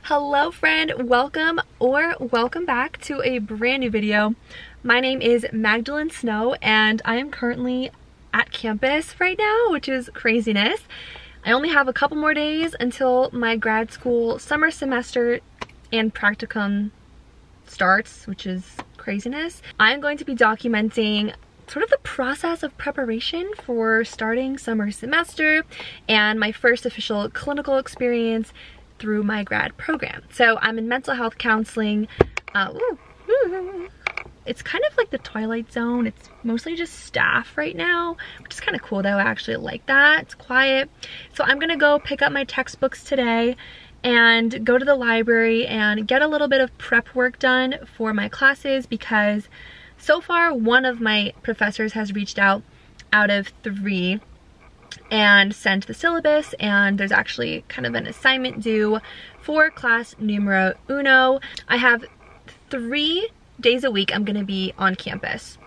Hello friend, welcome back to a brand new video. My name is Magdalen Snow and I am currently at campus right now, which is craziness. I only have a couple more days until my grad school summer semester and practicum starts, which is craziness. I'm going to be documenting sort of the process of preparation for starting summer semester and my first official clinical experience through my grad program. So I'm in mental health counseling. It's kind of like the Twilight Zone. It's mostly just staff right now, which is kind of cool though. I actually like that. It's quiet. So I'm gonna go pick up my textbooks today and go to the library and get a little bit of prep work done for my classes, because so far one of my professors has reached out of 3 and sent the syllabus, and there's actually kind of an assignment due for class numero uno. I have 3 days a week I'm gonna be on campus.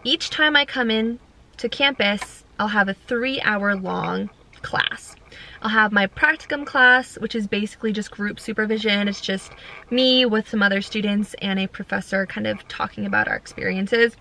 Each time I come in to campus, I'll have a 3-hour long class. I'll have my practicum class, which is basically just group supervision. It's just me with some other students and a professor kind of talking about our experiences.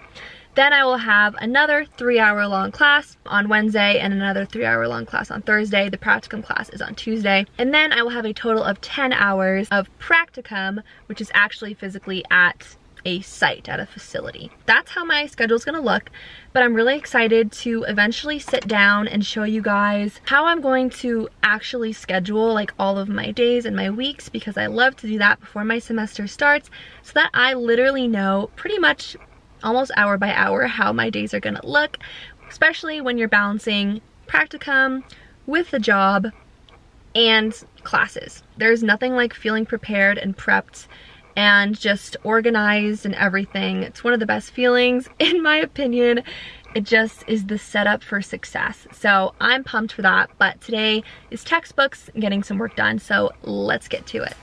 Then I will have another 3-hour long class on Wednesday and another 3-hour long class on Thursday. The practicum class is on Tuesday. And then I will have a total of 10 hours of practicum, which is actually physically at a site, at a facility. That's how my schedule is gonna look, but I'm really excited to eventually sit down and show you guys how I'm going to actually schedule like all of my days and my weeks, because I love to do that before my semester starts so that I literally know pretty much almost hour by hour how my days are gonna look, especially when you're balancing practicum with the job and classes. There's nothing like feeling prepared and prepped and just organized and everything. It's one of the best feelings in my opinion. It just is the setup for success. So I'm pumped for that, but today is textbooks and getting some work done, so let's get to it.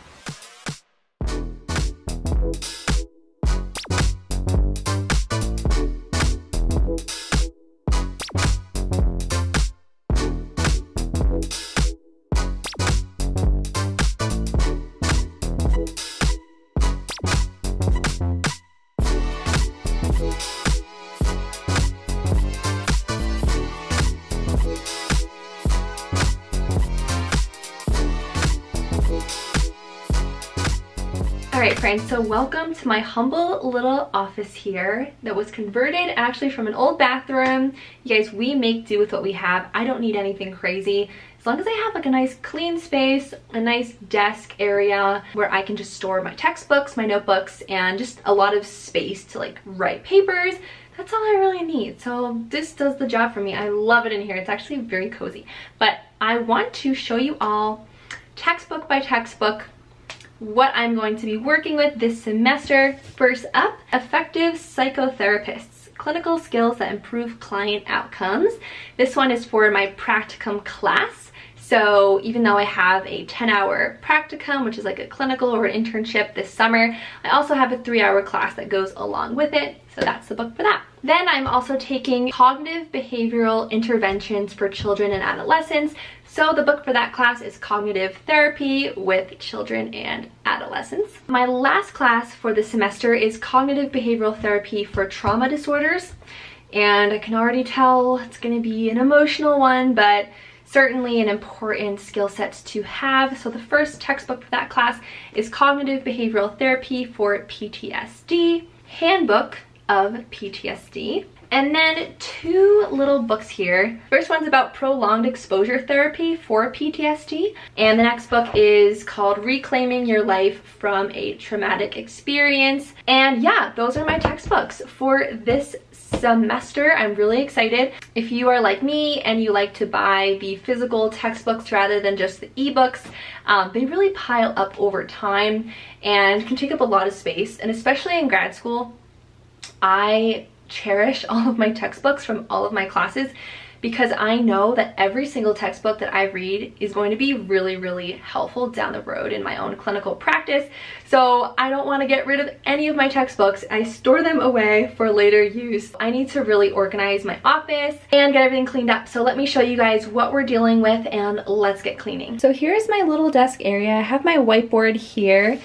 Alright friends, so welcome to my humble little office here that was converted actually from an old bathroom. You guys, we make do with what we have. I don't need anything crazy. As long as I have like a nice clean space, a nice desk area where I can just store my textbooks, my notebooks, and just a lot of space to like write papers. That's all I really need. So this does the job for me. I love it in here. It's actually very cozy. But I want to show you all textbook by textbook what I'm going to be working with this semester. First up, effective psychotherapists, clinical skills that improve client outcomes. This one is for my practicum class. So even though I have a 10-hour practicum, which is like a clinical or an internship this summer, I also have a 3-hour class that goes along with it. So that's the book for that. Then I'm also taking cognitive behavioral interventions for children and adolescents. So the book for that class is Cognitive Therapy with Children and Adolescents. My last class for the semester is Cognitive Behavioral Therapy for Trauma Disorders. And I can already tell it's gonna be an emotional one, but certainly an important skill set to have. So the first textbook for that class is Cognitive Behavioral Therapy for PTSD, Handbook of PTSD. And then 2 little books here. First one's about prolonged exposure therapy for PTSD. And the next book is called Reclaiming Your Life from a Traumatic Experience. And yeah, those are my textbooks for this semester. I'm really excited. If you are like me and you like to buy the physical textbooks rather than just the ebooks, they really pile up over time and can take up a lot of space. And especially in grad school, I cherish all of my textbooks from all of my classes because I know that every single textbook that I read is going to be really, really helpful down the road in my own clinical practice. So I don't want to get rid of any of my textbooks. I store them away for later use. I need to really organize my office and get everything cleaned up. So let me show you guys what we're dealing with and let's get cleaning. So here's my little desk area. I have my whiteboard here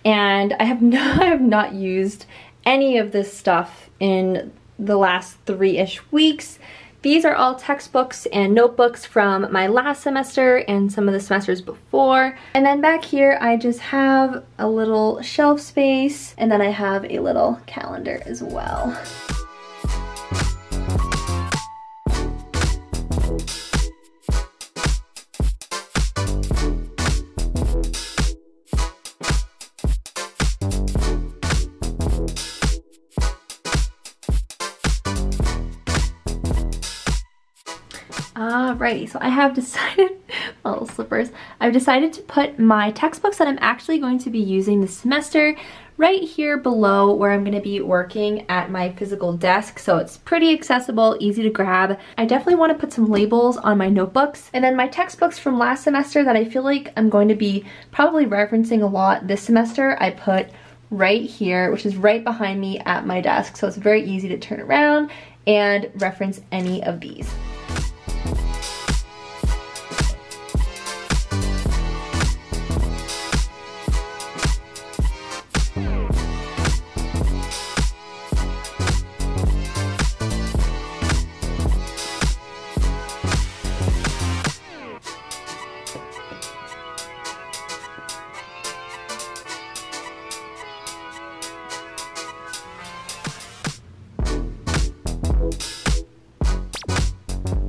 and I have not used any of this stuff in the last 3-ish weeks. These are all textbooks and notebooks from my last semester and some of the semesters before. And then back here, I just have a little shelf space, and then I have a little calendar as well. Alrighty, so I have decided, little slippers, I've decided to put my textbooks that I'm actually going to be using this semester right here below where I'm going to be working at my physical desk, so it's pretty accessible, easy to grab. I definitely want to put some labels on my notebooks, and then my textbooks from last semester that I feel like I'm going to be probably referencing a lot this semester, I put right here, which is right behind me at my desk, so it's very easy to turn around and reference any of these.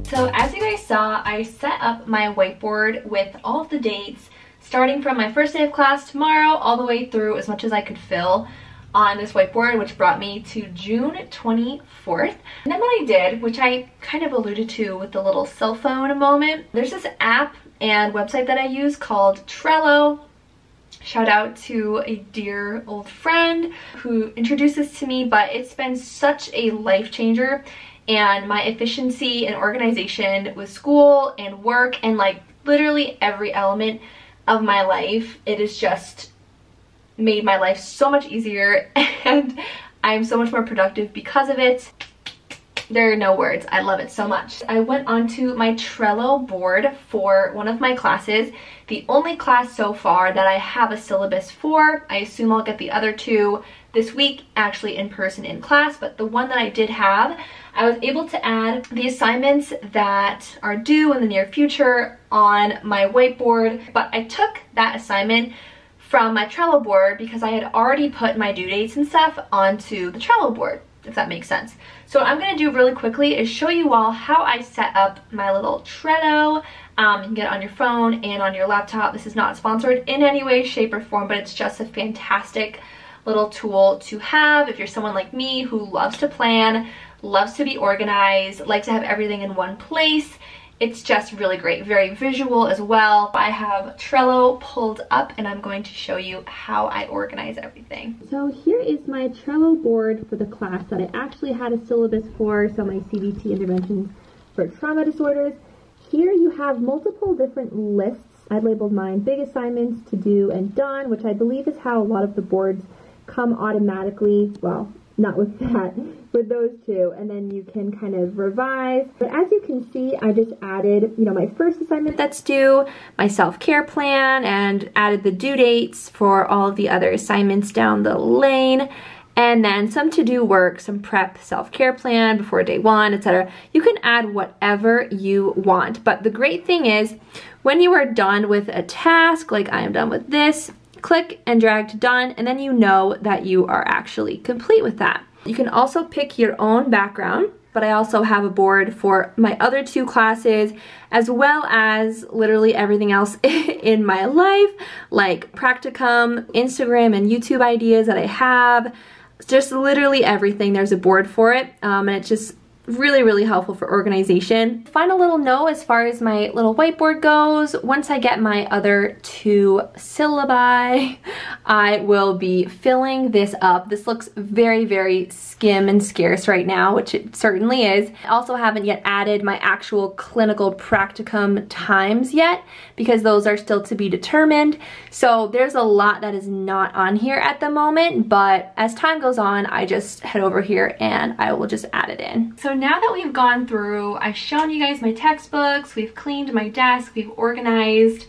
So as you guys saw, I set up my whiteboard with all of the dates starting from my first day of class tomorrow all the way through as much as I could fill on this whiteboard, which brought me to June 24th. And then what I did, which I kind of alluded to with the little cell phone moment, there's this app and website that I use called Trello. Shout out to a dear old friend who introduced this to me, but it's been such a life changer. And my efficiency and organization with school and work and like literally every element of my life, it has just made my life so much easier and I'm so much more productive because of it. There are no words. I love it so much. I went onto my Trello board for one of my classes, the only class so far that I have a syllabus for. I assume I'll get the other two this week actually in person in class, but the one that I did have, I was able to add the assignments that are due in the near future on my whiteboard, but I took that assignment from my Trello board because I had already put my due dates and stuff onto the Trello board, if that makes sense. So what I'm going to do really quickly is show you all how I set up my little Trello. You can get it on your phone and on your laptop. This is not sponsored in any way, shape, or form, but it's just a fantastic little tool to have if you're someone like me who loves to plan, loves to be organized, likes to have everything in one place. It's just really great, very visual as well. I have Trello pulled up and I'm going to show you how I organize everything. So here is my Trello board for the class that I actually had a syllabus for, so my CBT interventions for trauma disorders. Here you have multiple different lists. I labeled mine big assignments, to do, and done, which I believe is how a lot of the boards come automatically. Well, not with that, with those two, and then you can kind of revise. But as you can see, I just added, my first assignment that's due, my self-care plan, and added the due dates for all of the other assignments down the lane, and then some to-do work, some prep self-care plan before day one, etc. You can add whatever you want, but the great thing is, when you are done with a task, like I am done with this, click and drag to done, and then you know that you are actually complete with that. You can also pick your own background, but I also have a board for my other two classes, as well as literally everything else in my life, like practicum, Instagram, and YouTube ideas that I have. Just literally everything, there's a board for it, and it's just really, really helpful for organization. Final little note as far as my little whiteboard goes, once I get my other 2 syllabi, I will be filling this up. This looks very, very skim and scarce right now, which it certainly is. I also haven't yet added my actual clinical practicum times yet, because those are still to be determined. So there's a lot that is not on here at the moment, but as time goes on, I just head over here and I will just add it in. So now that we've gone through, I've shown you guys my textbooks, we've cleaned my desk, we've organized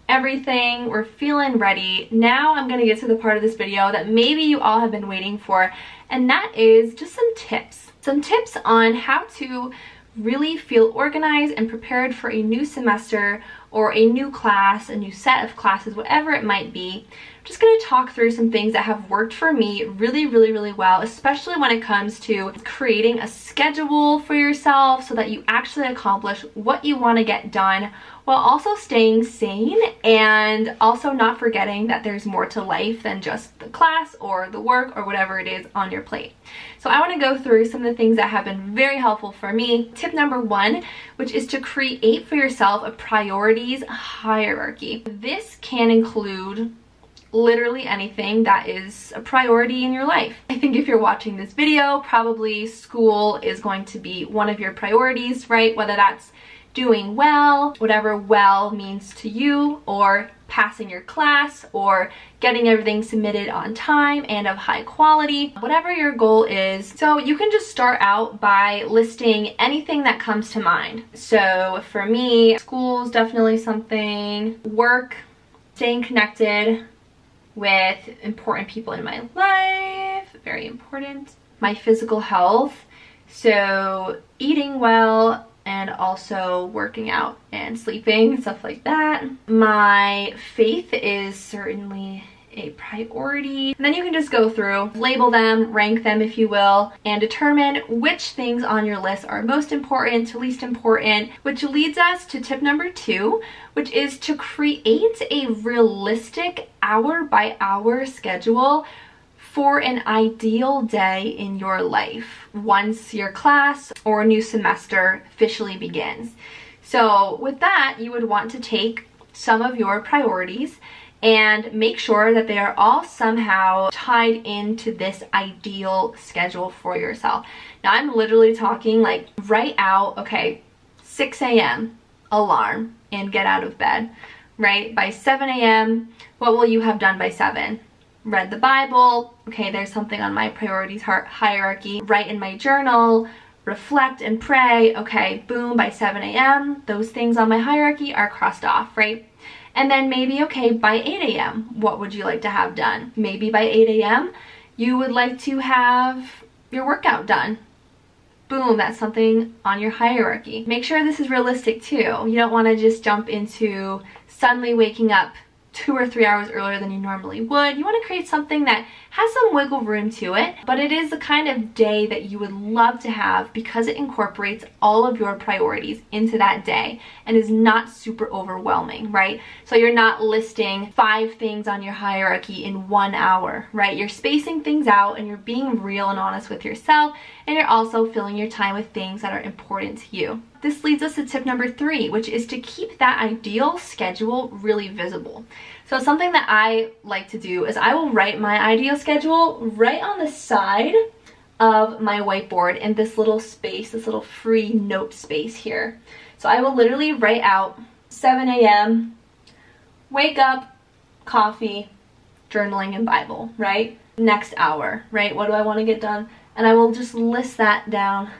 everything, we're feeling ready. Now I'm gonna get to the part of this video that maybe you all have been waiting for, and that is just some tips. Some tips on how to really feel organized and prepared for a new semester or a new class, a new set of classes, whatever it might be. I'm just going to talk through some things that have worked for me really, really, really well, especially when it comes to creating a schedule for yourself so that you actually accomplish what you want to get done while also staying sane and also not forgetting that there's more to life than just the class or the work or whatever it is on your plate. So I want to go through some of the things that have been very helpful for me. Tip number 1, which is to create for yourself a priorities hierarchy. This can include literally anything that is a priority in your life. I think if you're watching this video, probably school is going to be one of your priorities, right? Whether that's doing well, whatever well means to you, or passing your class, or getting everything submitted on time and of high quality, whatever your goal is. So you can just start out by listing anything that comes to mind. So for me, school's definitely something, work, staying connected with important people in my life, very important. My physical health, so eating well and also working out and sleeping, stuff like that. My faith is certainly a priority. And then you can just go through, label them, rank them if you will, and determine which things on your list are most important to least important, which leads us to tip number 2, which is to create a realistic hour-by-hour schedule for an ideal day in your life once your class or new semester officially begins. So with that, you would want to take some of your priorities and make sure that they are all somehow tied into this ideal schedule for yourself. Now I'm literally talking like write out, okay, 6 a.m. alarm and get out of bed, right? By 7 a.m., what will you have done by 7? Read the Bible, okay, there's something on my priorities hierarchy, write in my journal, reflect and pray, okay, boom, by 7 a.m., those things on my hierarchy are crossed off, right? And then maybe, okay, by 8 a.m., what would you like to have done? Maybe by 8 a.m., you would like to have your workout done. Boom, that's something on your hierarchy. Make sure this is realistic too. You don't want to just jump into suddenly waking up 2 or 3 hours earlier than you normally would. You want to create something that has some wiggle room to it, but it is the kind of day that you would love to have because it incorporates all of your priorities into that day and is not super overwhelming, right? So you're not listing 5 things on your hierarchy in 1 hour, right? You're spacing things out and you're being real and honest with yourself, and you're also filling your time with things that are important to you. This leads us to tip number 3, which is to keep that ideal schedule really visible. So something that I like to do is I will write my ideal schedule right on the side of my whiteboard in this little space, this little free note space here. So I will literally write out 7 a.m., wake up, coffee, journaling and Bible, right? Next hour, right? What do I want to get done? And I will just list that down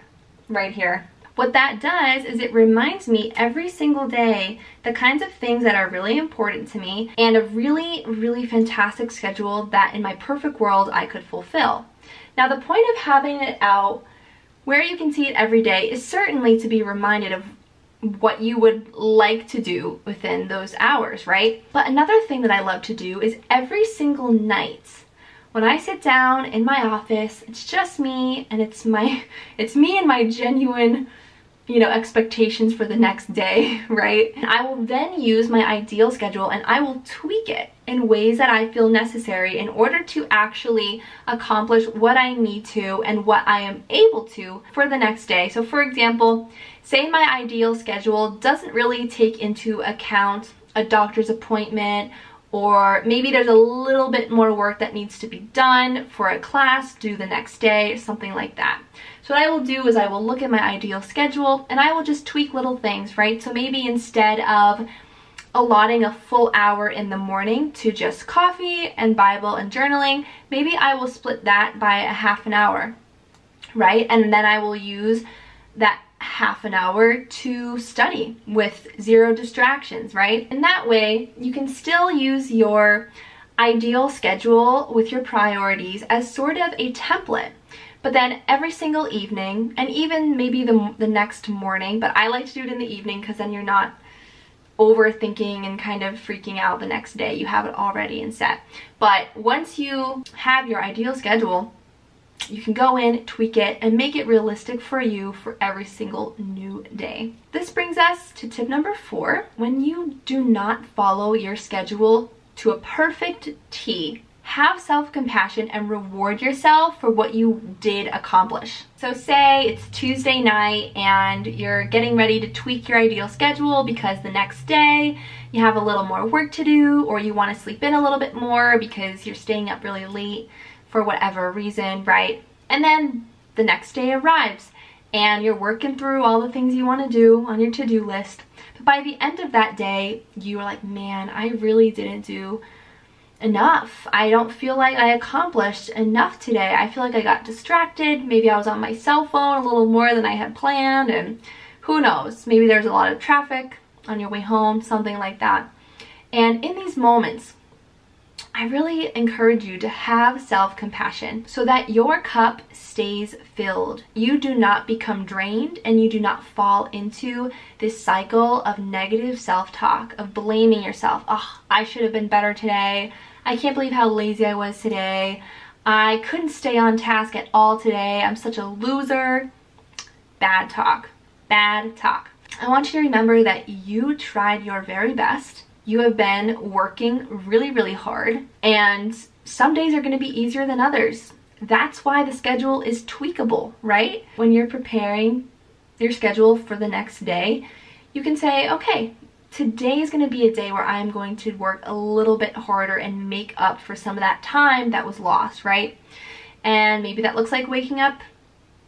right here. What that does is it reminds me every single day the kinds of things that are really important to me and a really, really fantastic schedule that in my perfect world I could fulfill. Now the point of having it out where you can see it every day is certainly to be reminded of what you would like to do within those hours, right? But another thing that I love to do is every single night when I sit down in my office, it's just me and it's me and my genuine expectations for the next day, right? And I will then use my ideal schedule and I will tweak it in ways that I feel necessary in order to actually accomplish what I need to and what I am able to for the next day. So for example, say my ideal schedule doesn't really take into account a doctor's appointment, or maybe there's a little bit more work that needs to be done for a class due the next day, something like that. So what I will do is I will look at my ideal schedule and I will just tweak little things, right? So maybe instead of allotting a full hour in the morning to just coffee and Bible and journaling, maybe I will split that by a half an hour, right? And then I will use that half an hour to study with 0 distractions, right? And that way you can still use your ideal schedule with your priorities as sort of a template. But then every single evening, and even maybe the next morning, but I like to do it in the evening because then you're not overthinking and kind of freaking out the next day. You have it already and set. But once you have your ideal schedule, you can go in, tweak it, and make it realistic for you for every single new day. This brings us to tip number 4. When you do not follow your schedule to a perfect T, have self-compassion and reward yourself for what you did accomplish. So say it's Tuesday night and you're getting ready to tweak your ideal schedule because the next day you have a little more work to do, or you want to sleep in a little bit more because you're staying up really late for whatever reason, right? And then the next day arrives and you're working through all the things you want to do on your to-do list. But by the end of that day, you are like, man, I really didn't do enough. I don't feel like I accomplished enough today. I feel like I got distracted. Maybe I was on my cell phone a little more than I had planned, and who knows, maybe there's a lot of traffic on your way home, something like that. And in these moments, I really encourage you to have self-compassion so that your cup stays filled. You do not become drained and you do not fall into this cycle of negative self-talk, of blaming yourself. Oh, I should have been better today. I can't believe how lazy I was today. I couldn't stay on task at all today. I'm such a loser. Bad talk. Bad talk. I want you to remember that you tried your very best. You have been working really, really hard, and some days are going to be easier than others. That's why the schedule is tweakable, right? When you're preparing your schedule for the next day, you can say, okay, today is going to be a day where I'm going to work a little bit harder and make up for some of that time that was lost, right? And maybe that looks like waking up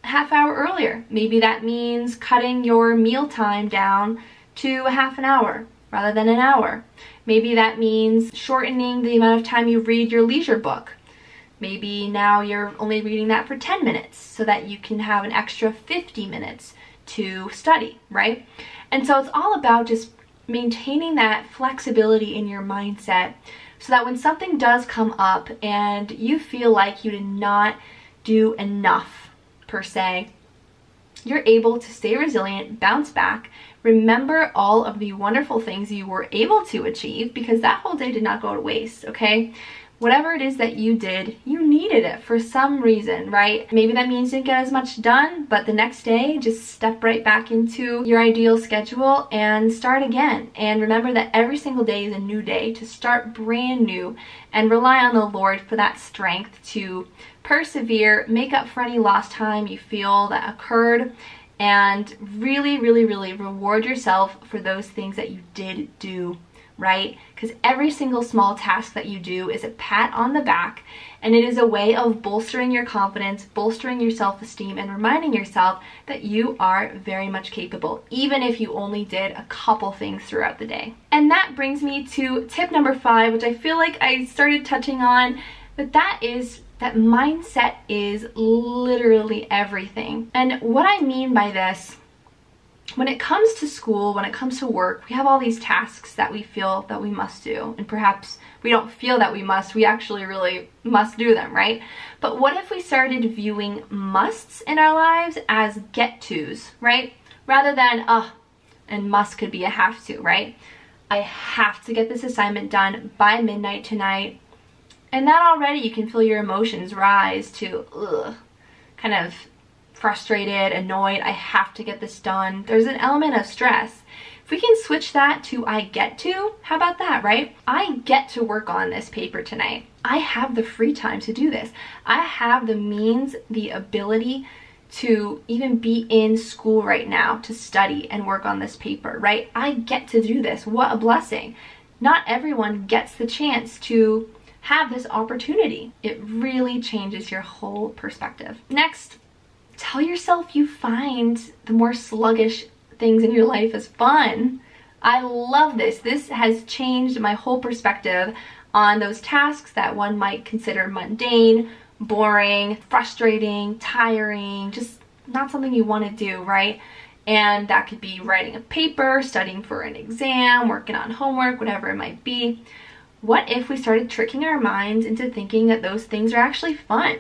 a half hour earlier. Maybe that means cutting your meal time down to a half an hour rather than an hour. Maybe that means shortening the amount of time you read your leisure book. Maybe now you're only reading that for 10 minutes so that you can have an extra 50 minutes to study, right? And so it's all about just maintaining that flexibility in your mindset so that when something does come up and you feel like you did not do enough per se, you're able to stay resilient, bounce back, remember all of the wonderful things you were able to achieve, because that whole day did not go to waste, okay? Whatever it is that you did, you needed it for some reason, right? Maybe that means you didn't get as much done, but the next day, just step right back into your ideal schedule and start again. And remember that every single day is a new day to start brand new, and rely on the Lord for that strength to persevere, make up for any lost time you feel that occurred, and really, really, really reward yourself for those things that you did do, right? Because every single small task that you do is a pat on the back, and it is a way of bolstering your confidence, bolstering your self-esteem, and reminding yourself that you are very much capable, even if you only did a couple things throughout the day. And that brings me to tip number 5, which I feel like I started touching on, but that is that mindset is literally everything. And what I mean by this, when it comes to school, when it comes to work, we have all these tasks that we feel that we must do, and perhaps we don't feel that we must, we actually really must do them, right? But what if we started viewing musts in our lives as get-tos, right? Rather than, and must could be a have to, right? I have to get this assignment done by midnight tonight. And that already you can feel your emotions rise to kind of frustrated, annoyed, I have to get this done. There's an element of stress. If we can switch that to I get to, how about that, right? I get to work on this paper tonight. I have the free time to do this. I have the means, the ability to even be in school right now to study and work on this paper, right? I get to do this. What a blessing. Not everyone gets the chance to have this opportunity. It really changes your whole perspective. Next, tell yourself you find the more sluggish things in your life as fun. I love this. This has changed my whole perspective on those tasks that one might consider mundane, boring, frustrating, tiring, just not something you want to do, right? And that could be writing a paper, studying for an exam, working on homework, whatever it might be. What if we started tricking our minds into thinking that those things are actually fun?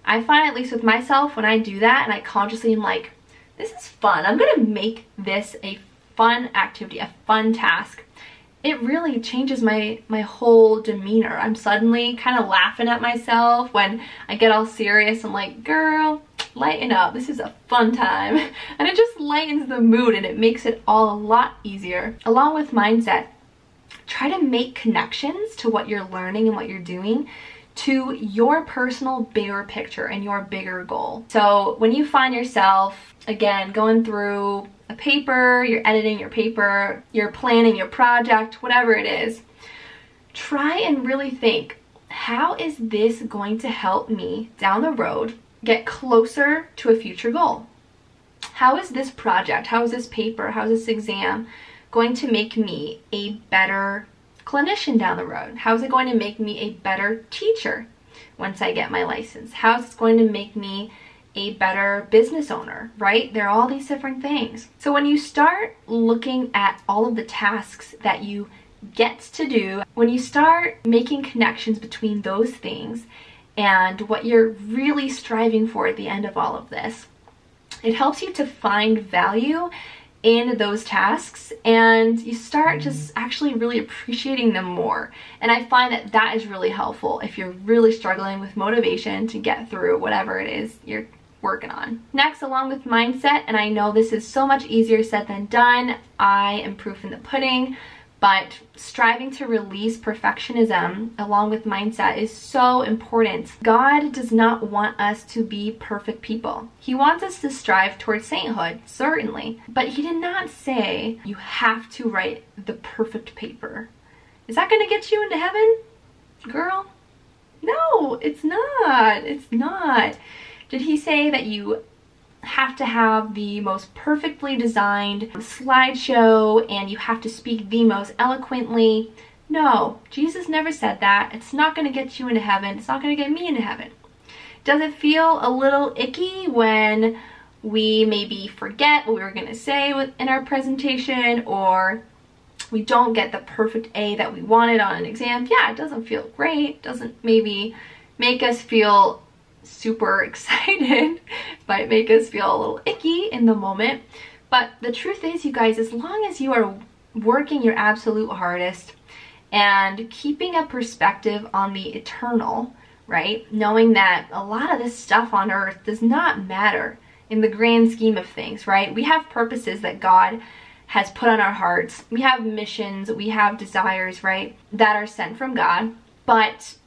I find, at least with myself, when I do that and I consciously am like, this is fun, I'm gonna make this a fun activity, a fun task, it really changes my whole demeanor. I'm suddenly kind of laughing at myself when I get all serious. I'm like, girl, lighten up, this is a fun time. And it just lightens the mood and it makes it all a lot easier. Along with mindset, try to make connections to what you're learning and what you're doing to your personal bigger picture and your bigger goal. So when you find yourself, again, going through a paper, you're editing your paper, you're planning your project, whatever it is, try and really think, how is this going to help me down the road get closer to a future goal? How is this project, how is this paper, how is this exam going to make me a better clinician down the road? How is it going to make me a better teacher once I get my license? How is it going to make me a better business owner, right? There are all these different things. So when you start looking at all of the tasks that you get to do, when you start making connections between those things and what you're really striving for at the end of all of this, it helps you to find value in those tasks and you start just actually really appreciating them more. And I find that that is really helpful if you're really struggling with motivation to get through whatever it is you're working on. Next, along with mindset, and I know this is so much easier said than done, I am proof in the pudding, but striving to release perfectionism along with mindset is so important. God does not want us to be perfect people. He wants us to strive towards sainthood, certainly, but he did not say you have to write the perfect paper. Is that going to get you into heaven, girl? No, it's not. It's not. Did he say that you have to have the most perfectly designed slideshow and you have to speak the most eloquently? No, Jesus never said that. It's not going to get you into heaven. It's not going to get me into heaven. Does it feel a little icky when we maybe forget what we were going to say in our presentation, or we don't get the perfect A that we wanted on an exam? Yeah, it doesn't feel great. It doesn't maybe make us feel super excited, might make us feel a little icky in the moment. But the truth is, you guys, as long as you are working your absolute hardest and keeping a perspective on the eternal, right? Knowing that a lot of this stuff on earth does not matter in the grand scheme of things, right? We have purposes that God has put on our hearts. We have missions, we have desires, right? That are sent from God. But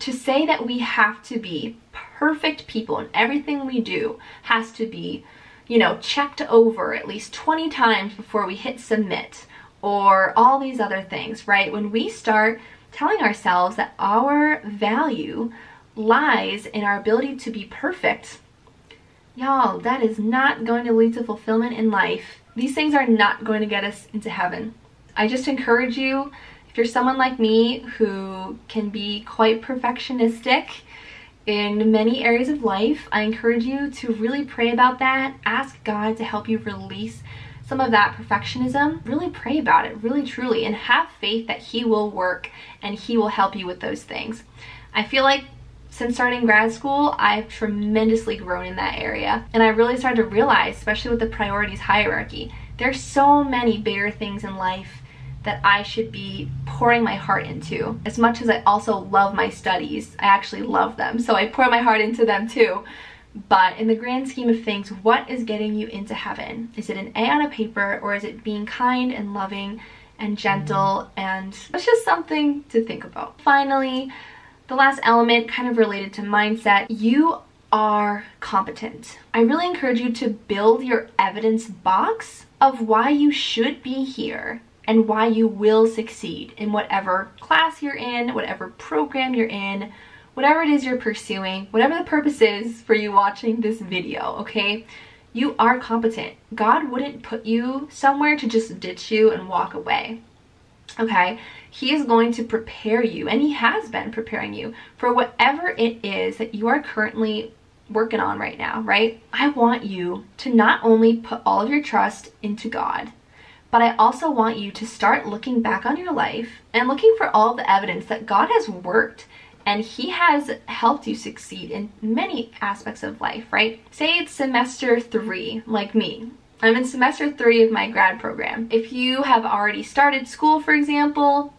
to say that we have to be perfect people and everything we do has to be, you know, checked over at least 20 times before we hit submit, or all these other things, right? When we start telling ourselves that our value lies in our ability to be perfect, y'all, that is not going to lead to fulfillment in life. These things are not going to get us into heaven. I just encourage you, if you're someone like me who can be quite perfectionistic in many areas of life, I encourage you to really pray about that. Ask God to help you release some of that perfectionism. Really pray about it, really truly, and have faith that he will work and he will help you with those things. I feel like since starting grad school, I've tremendously grown in that area, and I really started to realize, especially with the priorities hierarchy, there's so many bigger things in life that I should be pouring my heart into. As much as I also love my studies, I actually love them, so I pour my heart into them too. But in the grand scheme of things, what is getting you into heaven? Is it an A on a paper, or is it being kind and loving and gentle? And it's just something to think about. Finally, the last element, kind of related to mindset, you are competent. I really encourage you to build your evidence box of why you should be here and why you will succeed in whatever class you're in, whatever program you're in, whatever it is you're pursuing, whatever the purpose is for you watching this video, okay? You are competent. God wouldn't put you somewhere to just ditch you and walk away, okay? He is going to prepare you, and he has been preparing you for whatever it is that you are currently working on right now, right? I want you to not only put all of your trust into God, but I also want you to start looking back on your life and looking for all the evidence that God has worked and he has helped you succeed in many aspects of life, right? Say it's semester 3, like me. I'm in semester 3 of my grad program. If you have already started school, for example,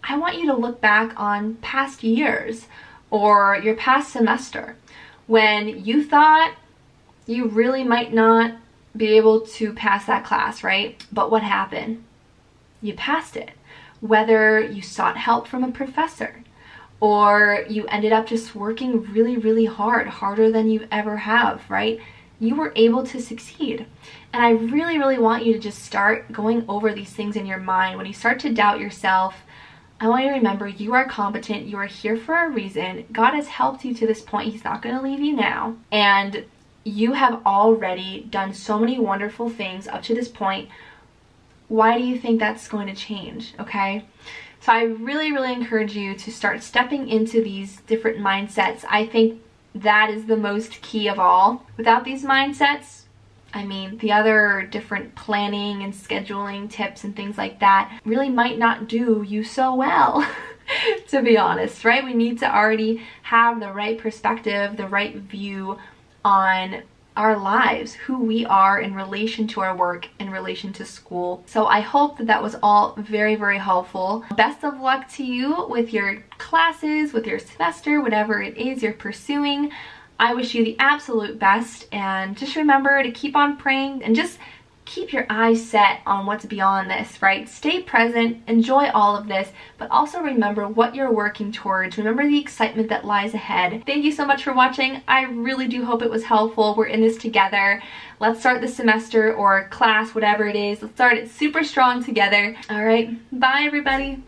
I want you to look back on past years or your past semester when you thought you really might not be able to pass that class, right? But what happened? You passed it. Whether you sought help from a professor or you ended up just working really, really hard, harder than you ever have, right? You were able to succeed. And I really, really want you to just start going over these things in your mind. When you start to doubt yourself, I want you to remember you are competent. You are here for a reason. God has helped you to this point. He's not going to leave you now. And you have already done so many wonderful things up to this point. Why do you think that's going to change, okay? So I really, really encourage you to start stepping into these different mindsets. I think that is the most key of all. Without these mindsets, I mean, the other different planning and scheduling tips and things like that really might not do you so well, to be honest, right? We need to already have the right perspective, the right view on our lives, who we are in relation to our work, in relation to school. So I hope that that was all very, very helpful. Best of luck to you with your classes, with your semester, whatever it is you're pursuing. I wish you the absolute best, and just remember to keep on praying and just keep your eyes set on what's beyond this, right? Stay present, enjoy all of this, but also remember what you're working towards. Remember the excitement that lies ahead. Thank you so much for watching. I really do hope it was helpful. We're in this together. Let's start the semester or class, whatever it is. Let's start it super strong together. All right, bye everybody.